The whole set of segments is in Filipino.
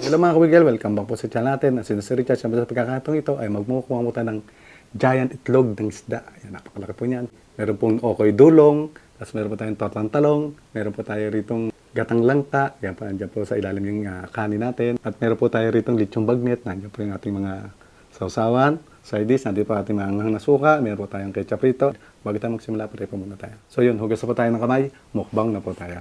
Hello mga kawigil, welcome back po sa channel natin. As in, si Richard, sa pagkakataong ito ay magmumukuha mo tayo ng giant itlog ng isda. Ayan, napakalaki po niyan. Meron pong okoy dulong, tapos meron po tayong tortang talong, meron po tayo ritong gatang langka, yan po, nandiyan po sa ilalim yung kanin natin. At meron po tayo ritong lechong bagnet, nandiyan po yung ating mga sausawan, side dish, nandiyan po ating mga anghang na suka, meron po tayong ketchup rito. Bago tayo magsimula, pare po muna tayo. So yun, hugas na po tayo ng kamay, mukbang na po tayo.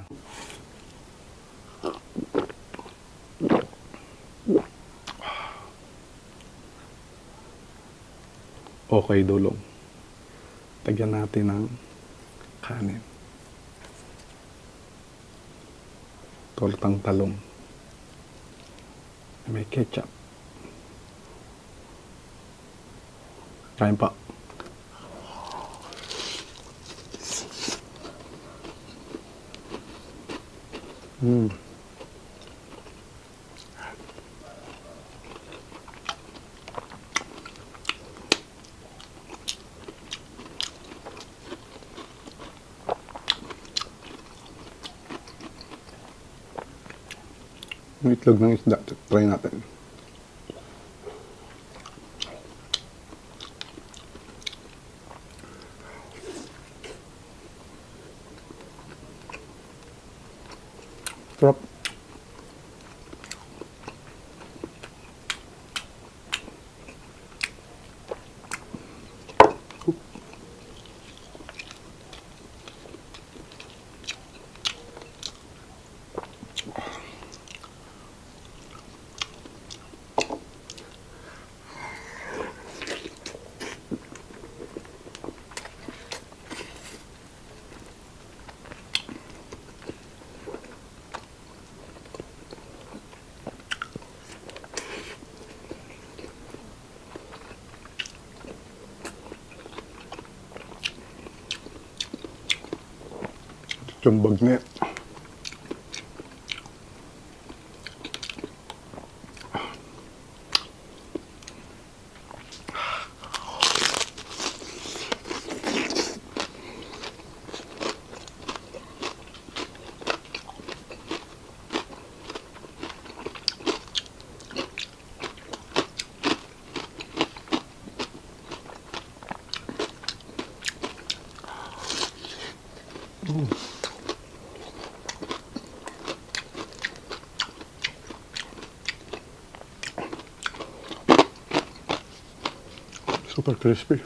Okay, dulong. Tagyan natin ng kanin. Tortang talong. May ketchup. Kain pa. Yung itlog ng isda, try natin. Sarap. Yung bagnet. Super crispy.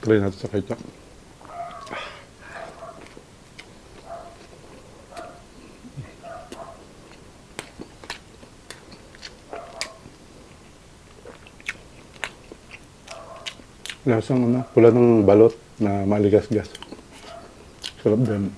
Try natin sa ketchup. Lasang pula ng balot na maligas-gas. Sarap din.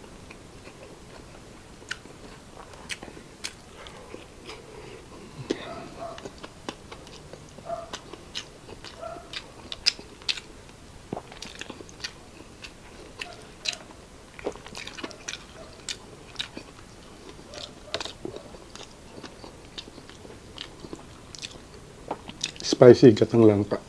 Spicy gatang langka.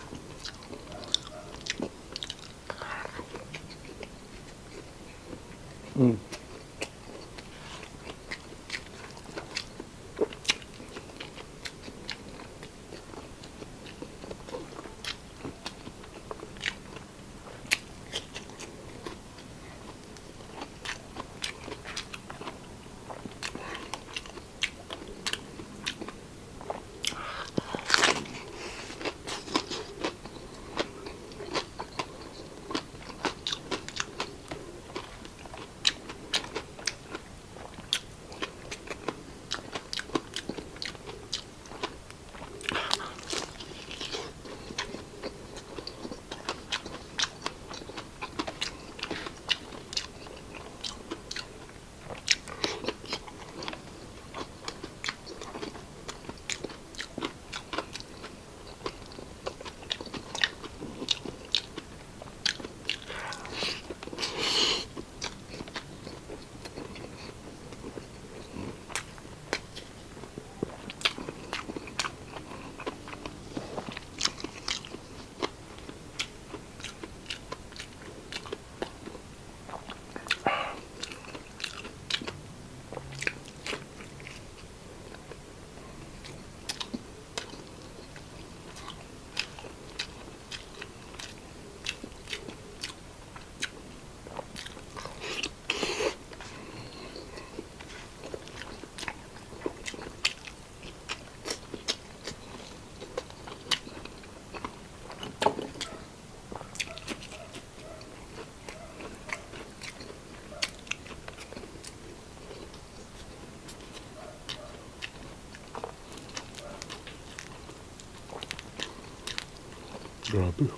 Grabe.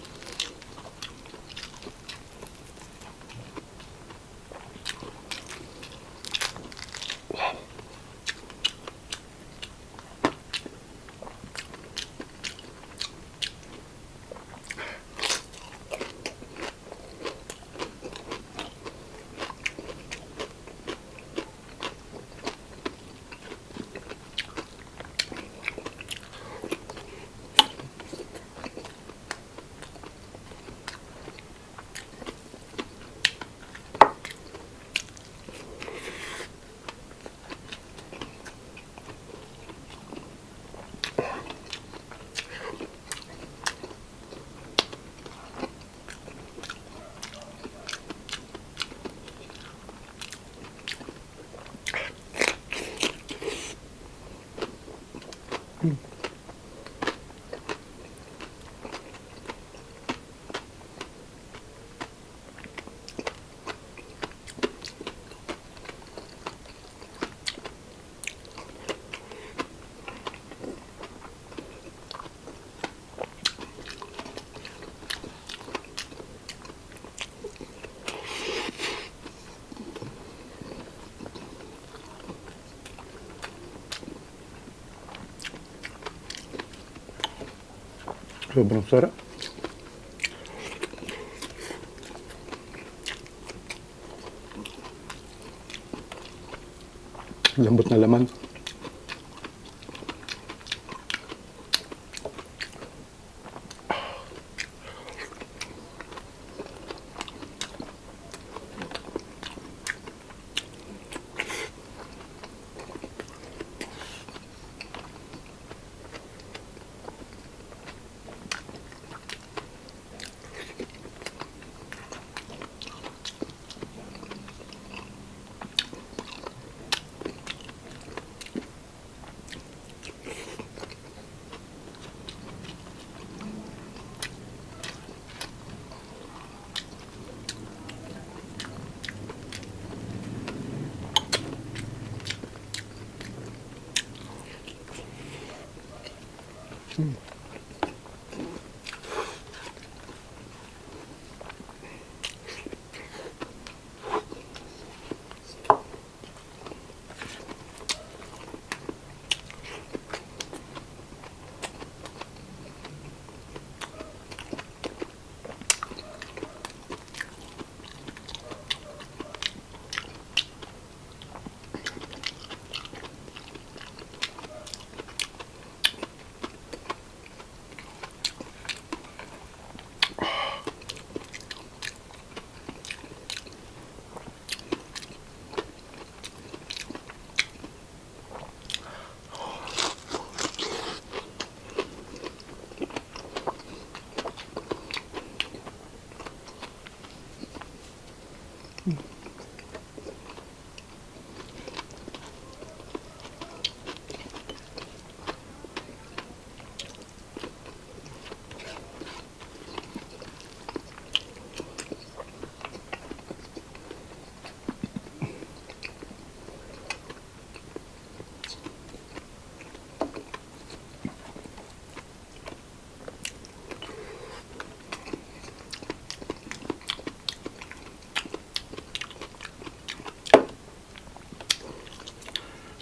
Sobrang sarap. Lambot na laman.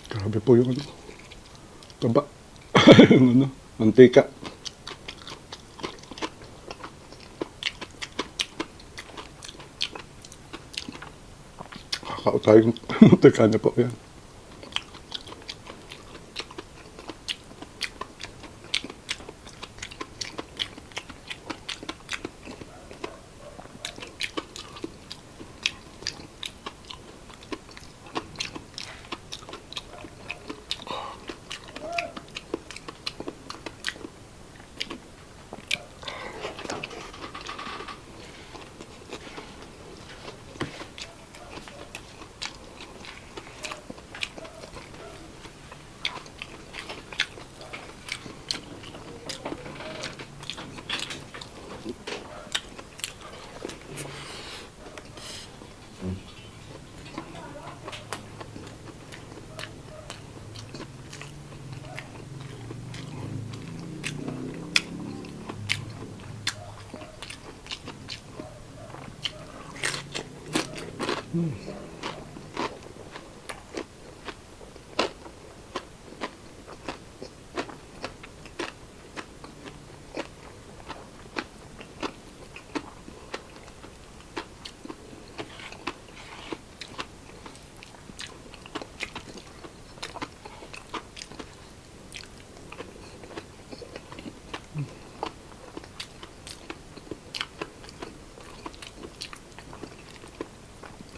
Grabe po yung ano, taba. Yung ano, mantika. Kakautay yung mantika niya po yan.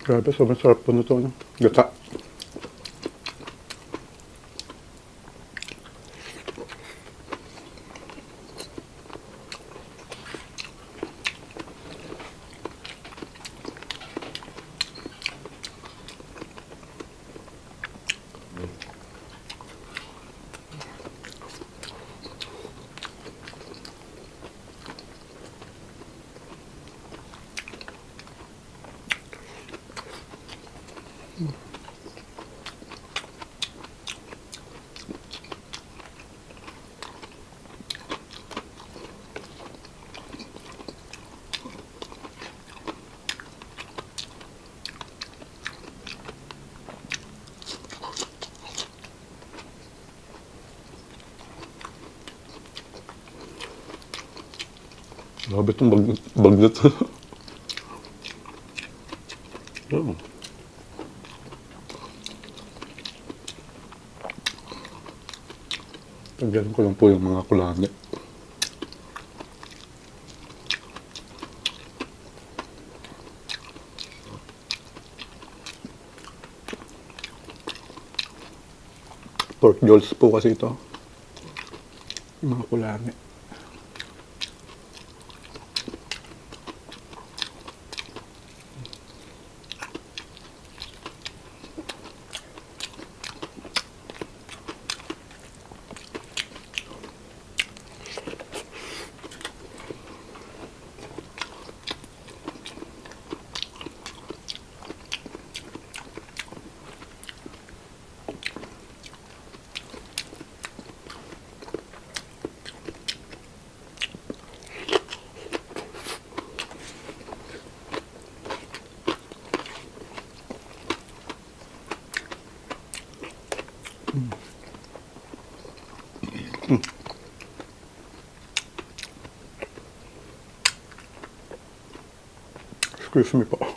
Grabe, sobrang sarap po nito. Gata. Grabe itong bagnat. Oh. Tagyan ko lang po yung mga kulani. Pork jolls po kasi ito. Yung mga kulani. Excuse me po. Oh.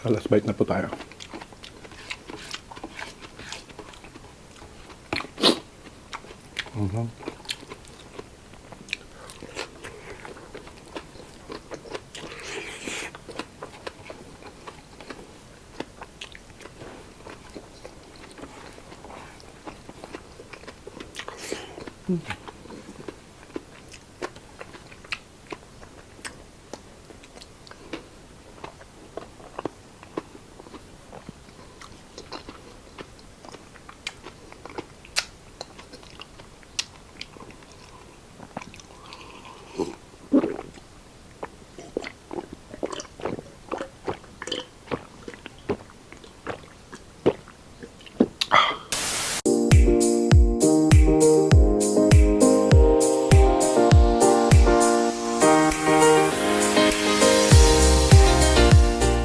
Last bite na po tayo. Mm-hmm.